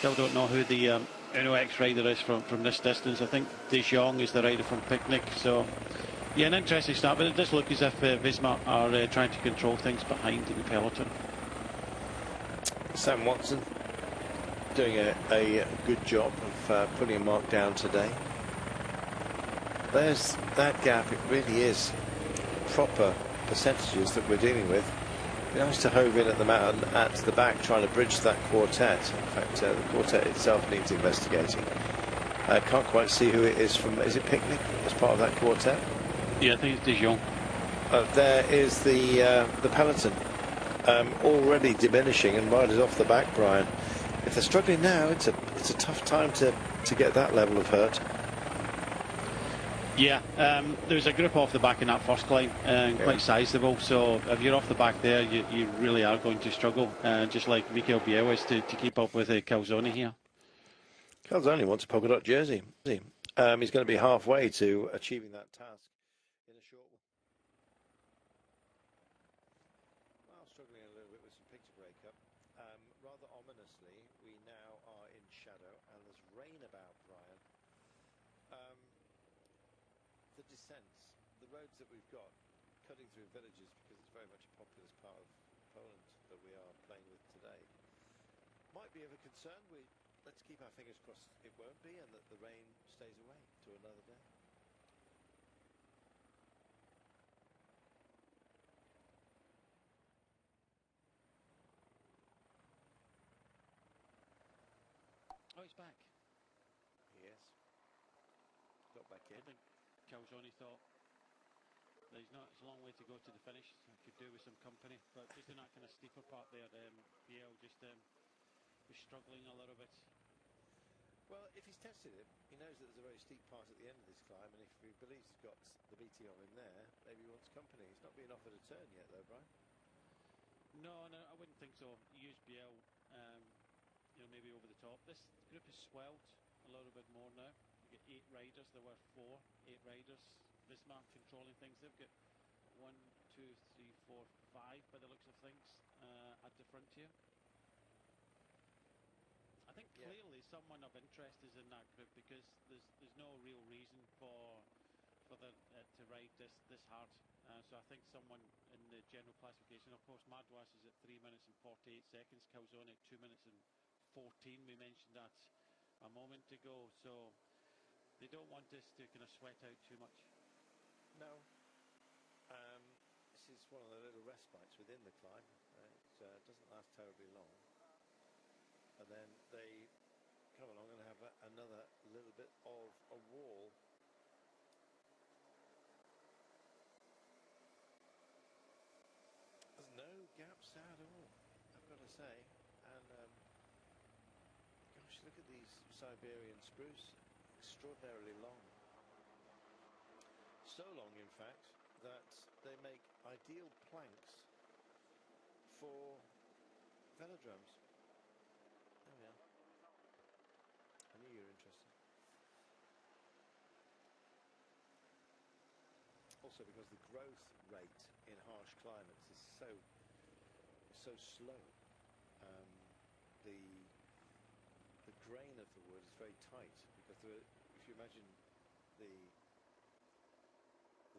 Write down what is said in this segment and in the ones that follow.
still don't know who the Uno X rider is from this distance. I think De Jong is the rider from Picnic. So, yeah, an interesting start, but it does look as if Visma are trying to control things behind in the peloton. Sam Watson doing a good job of putting a mark down today. There's that gap. It really is proper percentages that we're dealing with. It'd be nice to hove in at the back, trying to bridge that quartet. In fact, the quartet itself needs investigating. I can't quite see who it is from. Is it Picnic as part of that quartet? Yeah, I think it's De Jong. There is the peloton already diminishing, and riders off the back, Brian. If they're struggling now, it's a tough time to get that level of hurt. Yeah, there's a group off the back in that first climb, quite sizable. So if you're off the back there, you really are going to struggle, just like Mikel Biel to keep up with Calzone here. Calzone wants a polka dot jersey. He's going to be halfway to achieving that task in a short while. Well, struggling a little bit with some picture breakup. Rather ominously, we now are in shadow, and there's rain about, Brian. The descents, the roads that we've got, cutting through villages, because it's very much a populous part of Poland that we are playing with today, might be of a concern. Let's keep our fingers crossed it won't be, and that the rain stays away to another day. Oh, he's back. Yes. Got back in. I think Calzone thought that it's a long way to go to the finish. So I could do with some company, but just in that kind of steeper part there, Biel just was struggling a little bit. Well, if he's tested it, he knows that there's a very steep part at the end of this climb, and if he believes he's got the BT on him there, maybe he wants company. He's not being offered a turn yet, though, Brian. No, I wouldn't think so. He used Biel, maybe over the top. This group has swelled a little bit more now. You get 8 riders. There were 8 riders. Visma controlling things. They've got 1, 2, 3, 4, 5 by the looks of things at the front here. I think clearly someone of interest is in that group, because there's no real reason for them to ride this hard. So I think someone in the general classification. Of course, Madouas is at 3 minutes and 48 seconds. Calzone at 2 minutes and 14. We mentioned that a moment ago. So they don't want this to kind of sweat out too much. No. This is one of the little respites within the climb. It doesn't last terribly long. And then they come along and have another little bit of a wall. There's no gaps at all, I've got to say. And gosh, look at these Siberian spruce, extraordinarily long. So long, in fact, that they make ideal planks for velodromes. There we are. I knew you were interested. Also, because the growth rate in harsh climates is so slow. The grain of the wood is very tight, because if you imagine the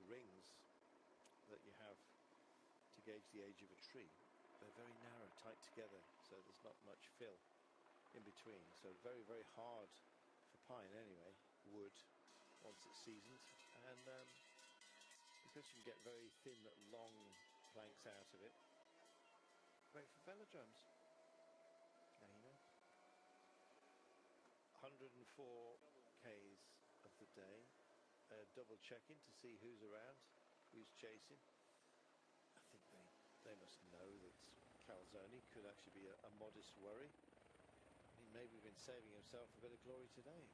rings that you have to gauge the age of a tree, they're very narrow, tight together, so there's not much fill in between. So very, very hard for pine anyway, wood, once it's seasoned. And because you can get very thin, long planks out of it, great for velodromes. There you go. 104 Ks of the day. Double checking to see who's around, who's chasing. I think they must know that Calzone could actually be a modest worry. He maybe been saving himself a bit of glory today.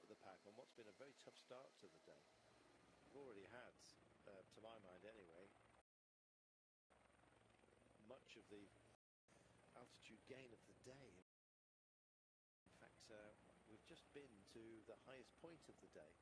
the pack on what's been a very tough start to the day. We've already had, to my mind anyway, much of the altitude gain of the day. In fact, we've just been to the highest point of the day.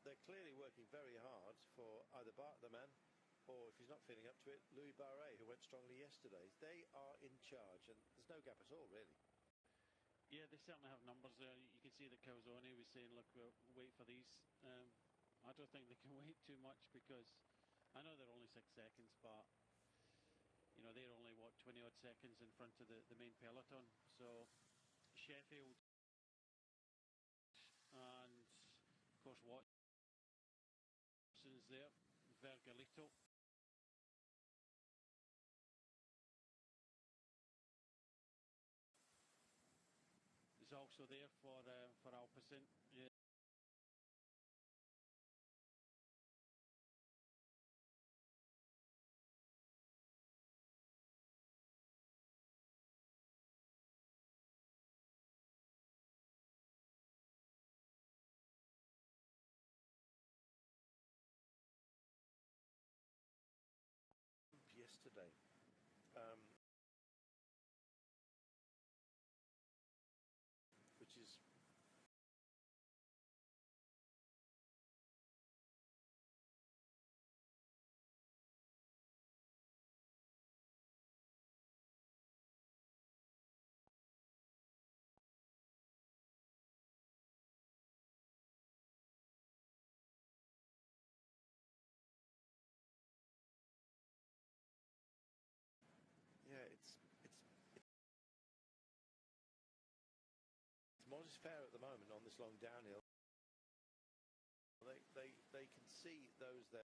They're clearly working very hard for either Bart the man, or if he's not feeling up to it, Louis Barret, who went strongly yesterday. They are in charge, and there's no gap at all, really. Yeah, they certainly have numbers there. You can see that Calzone was saying, look, we'll wait for these. I don't think they can wait too much, because I know they're only 6 seconds, but you know, they're only, what, 20 odd seconds in front of the main peloton. So Sheffield and of course Watson's there, Vergalito. Is also there for Alpecin. Yeah. Yesterday, which is yeah, it's modest fare at the moment on this long downhill. They can see those there.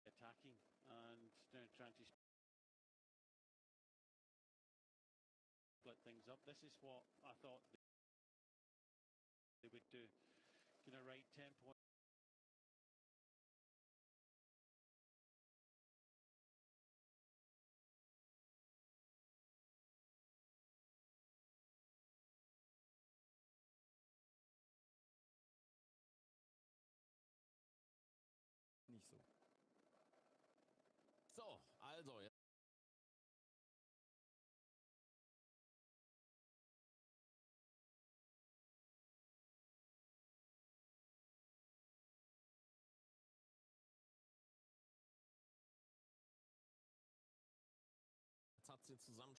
Attacking and trying to split things up. This is what I thought they would do. You know, right tempo. Nicht so. So, also zusammen